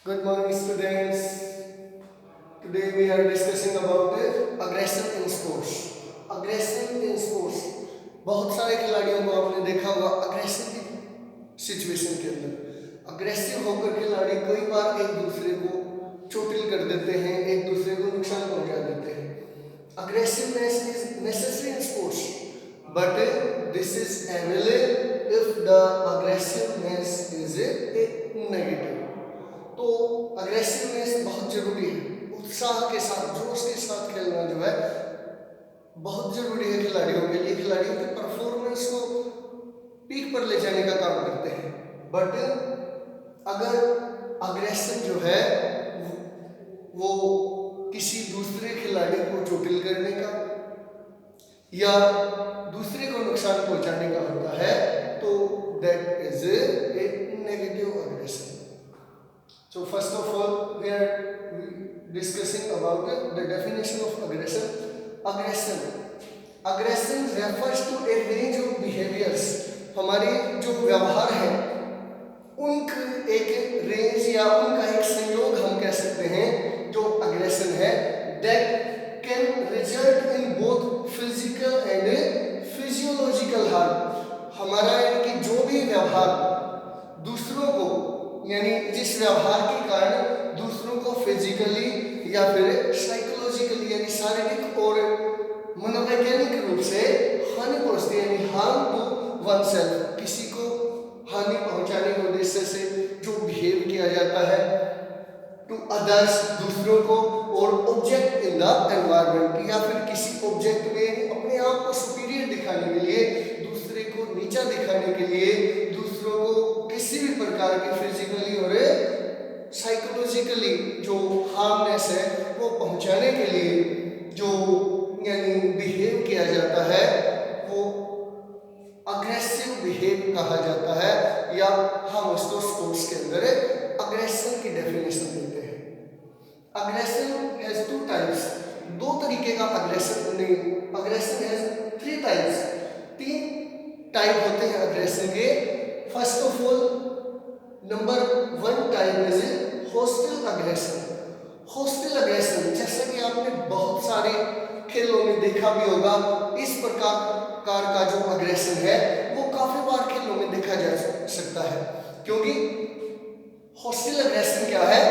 Good morning, students. Today we are discussing about the aggression in sports. Aggression in sports. बहुत सारे खिलाड़ियों को आपने देखा होगा अग्रेसिव की सिचुएशन के अंदर अग्रेसिव होकर खिलाड़ी कई बार एक दूसरे को चोटिल कर देते हैं, एक दूसरे को नुकसान पहुंचा देते हैं. Aggressiveness is necessary in sports, but this is available if the aggressiveness is a negative. तो अग्रेसिवनेस बहुत जरूरी है. उत्साह के साथ, जोश के साथ खेलना जो है बहुत जरूरी है खिलाड़ियों के लिए. खिलाड़ियों के परफॉर्मेंस को पीक पर ले जाने का काम करते हैं. बट अगर अग्रेशन जो है वो किसी दूसरे खिलाड़ी को चोटिल करने का या दूसरे को नुकसान पहुंचाने का होता है तो that is a negative aggression. So first of all, we are discussing about the definition of aggression. Aggression refers to a range of behaviors. हमारे जो व्यवहार है उनका एक रेंज या उनका एक संयोग हम कह सकते हैं जो अग्रेशन है. That can result in both physical and physiological harm. हमारा यानी कि जो भी व्यवहार दूसरों को यानी जिस व्यवहार के कारण दूसरों को फिजिकली या फिर साइकोलॉजिकली यानी शारीरिक और मनोवैज्ञानिक रूप से हानि पहुंचती है, यानी हार्म टू वन सेल्फ, किसी को हानि पहुंचाने के उद्देश्य से जो बिहेव किया जाता है टू अदर्स दूसरों को, और ऑब्जेक्ट इन द एनवायरनमेंट या फिर किसी ऑब्जेक्ट में अपने आप को सुपीरियर दिखाने के लिए, दूसरे को नीचा दिखाने के लिए, दूसरों को किसी भी प्रकार की फिजिकली और साइकोलॉजिकली जो हार्मनेस है वो पहुंचाने के लिए जो यानी बिहेव किया जाता है वो अग्रेसिव बिहेव कहा जाता है, या हम उसको स्पोर्ट्स के अंदर अग्रेशन की डेफिनेशन देते हैं. Aggression has two types. दो तरीके का अग्रेशन नहीं, अग्रेशन हैज थ्री टाइप्स. तीन टाइप होते हैं अग्रेशन के. First of all number one type is hostile aggression. Hostile aggression जैसा कि आपने बहुत सारे खेलों में देखा भी होगा, इस प्रकार का जो अग्रेशन है वो काफी बार खेलों में देखा जा सकता है. क्योंकि होस्टिल अग्रेशन क्या है,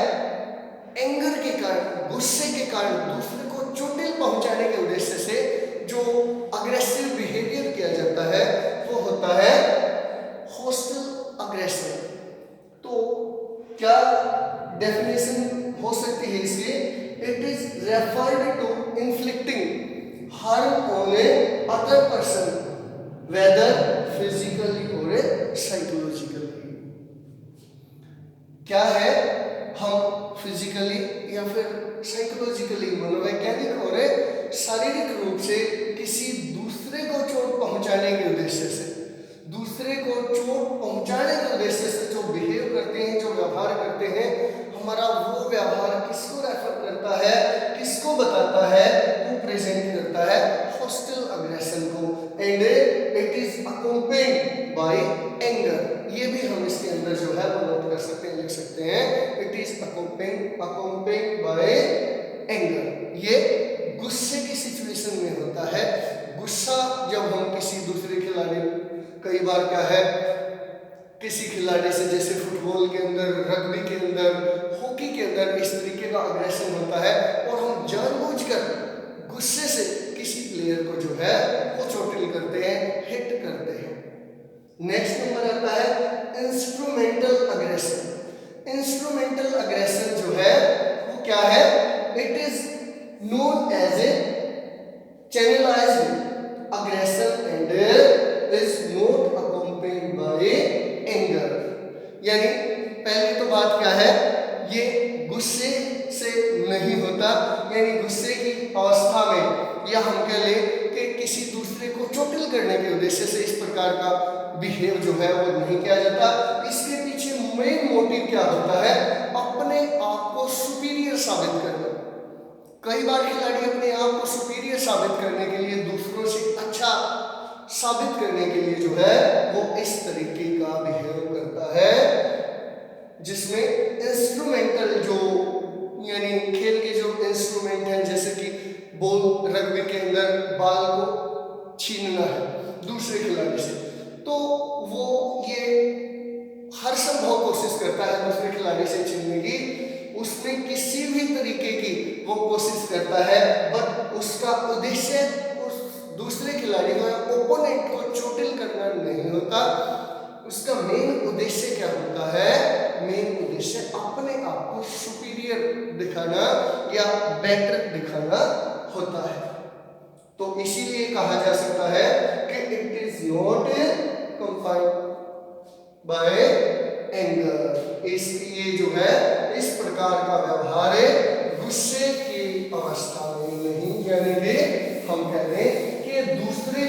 एंगर के कारण, गुस्से के कारण दूसरे को चोटिल पहुंचाने के उद्देश्य से जो अग्रेसिव बिहेवियर किया जाता है वो होता है होस्टिल अग्रेशन. तो क्या डेफिनेशन हो सकती है इसकी? It is referred to inflicting harm on a other person whether physically और साइकोलॉजिकली. क्या है, हम फिजिकली या फिर साइकोलॉजिकली मनोवैज्ञानिक और शारीरिक रूप से किसी दूसरे को चोट पहुंचाने के उद्देश्य से, दूसरे को चोट पहुंचाने के उद्देश्य से जो बिहेव करते हैं, जो व्यवहार करते हैं, हमारा वो व्यवहार किसको रेफर करता है, किसको बताता है, वो प्रेजेंट करता है होस्टिल अग्रेशन को. And it is accompanied by anger. ये भी हम इसके अंदर जो है वो नोट कर सकते हैं, लिख सकते हैं. It is accompanied by anger. ये गुस्से की सिचुएशन में होता है. गुस्सा जब हम किसी दूसरे खिलाड़ी, कई बार क्या है किसी खिलाड़ी से, जैसे फुटबॉल के अंदर, रग्बी के अंदर, हॉकी के अंदर इस तरीके का अग्रेशन होता है और हम जानबूझकर गुस्से से किसी प्लेयर को जो है वो चोटिल करते हैं, हिट करते हैं. नेक्स्ट नंबर आता है इंस्ट्रूमेंटल अग्रेशन. इंस्ट्रूमेंटल अग्रेशन जो है वो क्या है? It is known as a channelized aggression and is not accompanied by anger. यानी पहली तो बात क्या है, ये गुस्से से नहीं होता, यानी गुस्से की अवस्था में या हम कह लें कि किसी दूसरे को चोटिल करने के उद्देश्य से इस प्रकार का बिहेव जो है वो नहीं किया जाता. इसके पीछे मेन मोटिव क्या होता है? अपने आप को सुपीरियर साबित करना. कई बार खिलाड़ी अपने आप को सुपीरियर साबित करने के लिए, दूसरों से अच्छा साबित करने के लिए जो है वो इस तरीके का बिहेव करता है जिसमें इंस्ट्रूमेंटल मेकेनिकल जो यानी खेल के जो इंस्ट्रूमेंट हैं, जैसे कि बॉल, रग्बी के अंदर बॉल को छीनना है दूसरे खिलाड़ी से, तो वो ये हर संभव कोशिश करता है दूसरे खिलाड़ी से छीनने की, उसमें किसी भी तरीके की वो कोशिश करता है, बट उसका उद्देश्य उस दूसरे खिलाड़ी को या ओपोनेंट को चोटिल करना नहीं होता। उसका मेन उद्देश्य क्या होता है? मेन उद्देश्य अपने आप को सुपीरियर दिखाना या बेटर दिखाना होता है। तो इसीलिए कहा जा सकता है कि it is not confined by anger. इसलिए जो है इस प्रकार का व्यवहार गुस्से की अवस्था में नहीं, यानी कि हम कह रहे हैं कि दूसरे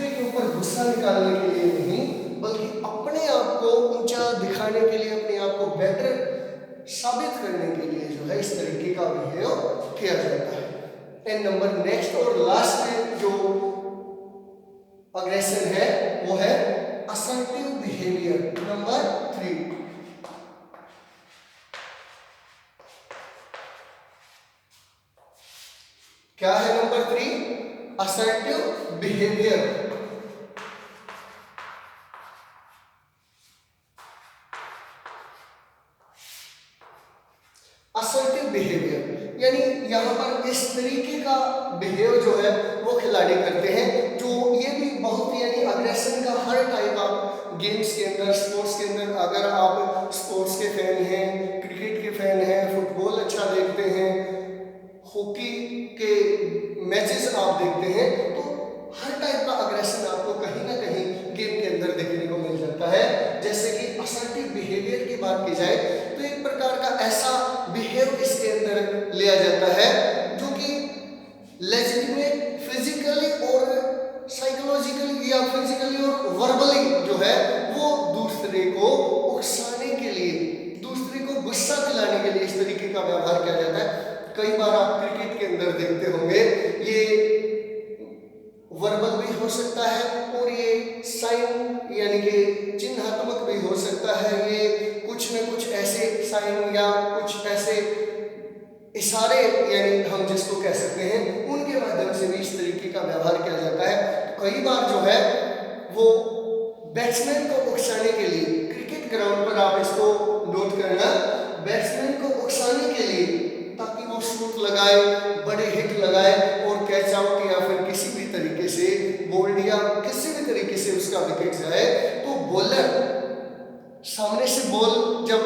के ऊपर गुस्सा निकालने के लिए नहीं, बल्कि अपने आप को ऊंचा दिखाने के लिए, अपने आप को बेटर साबित करने के लिए जो है इस तरीके का बिहेव किया जाता है। एंड नंबर नेक्स्ट और लास्ट जो अग्रेशन है वो है असर्टिव बिहेवियर, नंबर 3। क्या है number 3? Assertive behaviour. Assertive behaviour यानी यहाँ पर इस तरीके का बिहेव जो है वो खिलाड़ी करते हैं, जो ये भी बहुत यानी अग्रेशन का हर टाइप आप गेम्स के अंदर, स्पोर्ट्स के अंदर, अगर आप स्पोर्ट्स के फैन हैं, क्रिकेट के फैन हैं, फुटबॉल अच्छा देखते हैं, हॉकी के मैचेस आप देखते हैं, तो हर टाइप का अग्रेशन आपको कहीं ना कहीं गेम के अंदर देखने को मिल जाता है। जैसे कि असर्टिव बिहेवियर की बात की जाए तो एक प्रकार का ऐसा बिहेव इसके अंदर लिया जाता है जो कि लेजिटिमेट फिजिकली और साइकोलॉजिकली या फिजिकली और वर्बली जो है वो दूसरे को उकसाने के लिए, दूसरे को गुस्सा दिलाने के लिए इस तरीके का व्यवहार किया जाता है। कई बार आप क्रिकेट के अंदर देखते होंगे, ये वर्बल भी हो सकता है और ये साइन यानी कि चिन्हात्मक भी हो सकता है। ये कुछ न कुछ ऐसे साइन या कुछ ऐसे इशारे यानी हम जिसको कह सकते हैं उनके माध्यम से भी इस तरीके का व्यवहार किया जाता है। तो कई बार जो है वो बैट्समैन को उकसाने के लिए, क्रिकेट ग्राउंड पर आप इसको नोट करना, बैट्समैन को उकसाने के लिए ताकि वो शॉट लगाए, बड़े हिट लगाए और कैच आउट या फिर किसी भी तरीके से बोल्ड या किसी भी तरीके से उसका विकेट जाए, तो बॉलर सामने से बॉल जब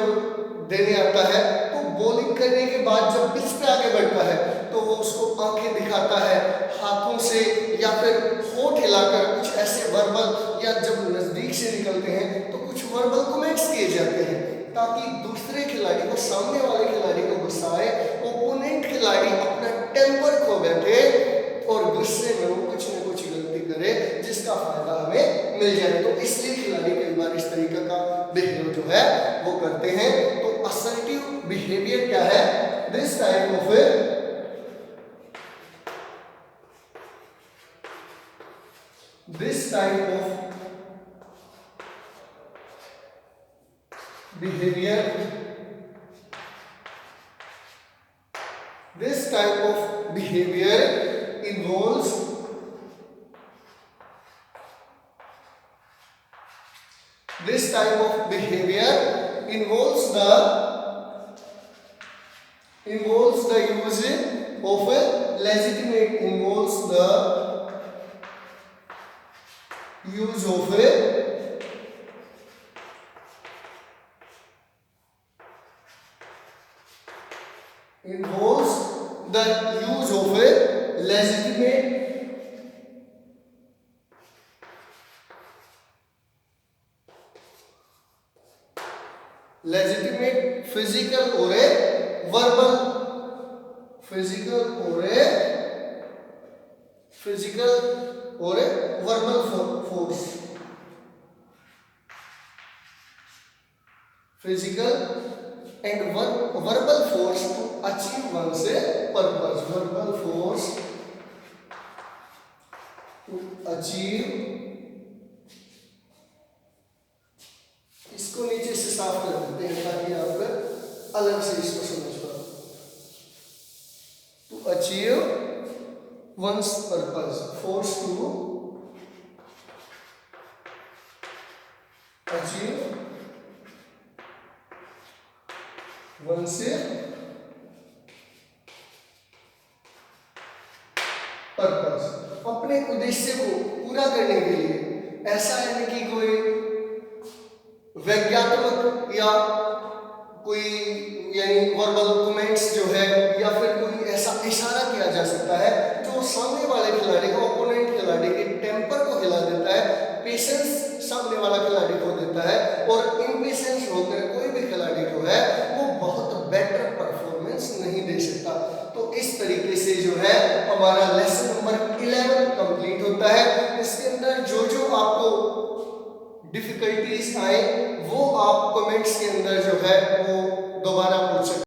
देने आता है तो बॉलिंग करने के बाद जब पिच पे आगे बढ़ता है तो वो उसको आंखें दिखाता है, हाथों से या फिर होठ हिलाकर कुछ ऐसे वर्बल, या जब नजदीक से निकलते हैं तो कुछ वर्बल कमेंट्स किए जाते हैं ताकि दूसरे खिलाड़ी को, सामने वाले खिलाड़ी को गुस्सा आए, ओपोनेंट खिलाड़ी अपना टेम्पर खो बैठे और गुस्से में वो कुछ न कुछ गलती करे जिसका फायदा हमें मिल जाए। तो इसलिए खिलाड़ी कई बार इस तरीके का बिहेवियर जो है वो करते हैं। तो असर्टिव बिहेवियर क्या है? This type of behavior, this type of behavior involves the use of legitimate, involves the use of legitimate physical or a verbal, physical or a verbal force, physical and verbal force to achieve one's purpose, verbal force to achieve, इसको नीचे से साफ कर देते हैं ताकि आप अलग से इसको समझ पाओ। To achieve one's purpose, force to achieve one's purpose, अपने उद्देश्य को पूरा करने के लिए। ऐसा यानी कि कोई वैज्ञानिक या कोई यानी वर्बल कमेंट्स जो है या फिर कोई ऐसा इशारा किया जा सकता है जो सामने वाले खिलाड़ी को, ओपोनेंट खिलाड़ी के टेम्पर को हिला देता है, पेशेंस सामने वाला खिलाड़ी को देता है, और इम्पेशेंस होकर कोई भी खिलाड़ी जो है वो बहुत बेटर परफॉर्मेंस नहीं दे सकता। तो इस तरीके से जो है हमारा लेसन नंबर 11 कंप्लीट होता है। इसके अंदर जो जो आपको डिफिकल्टीज आए वो आप कमेंट्स के अंदर जो है वो दोबारा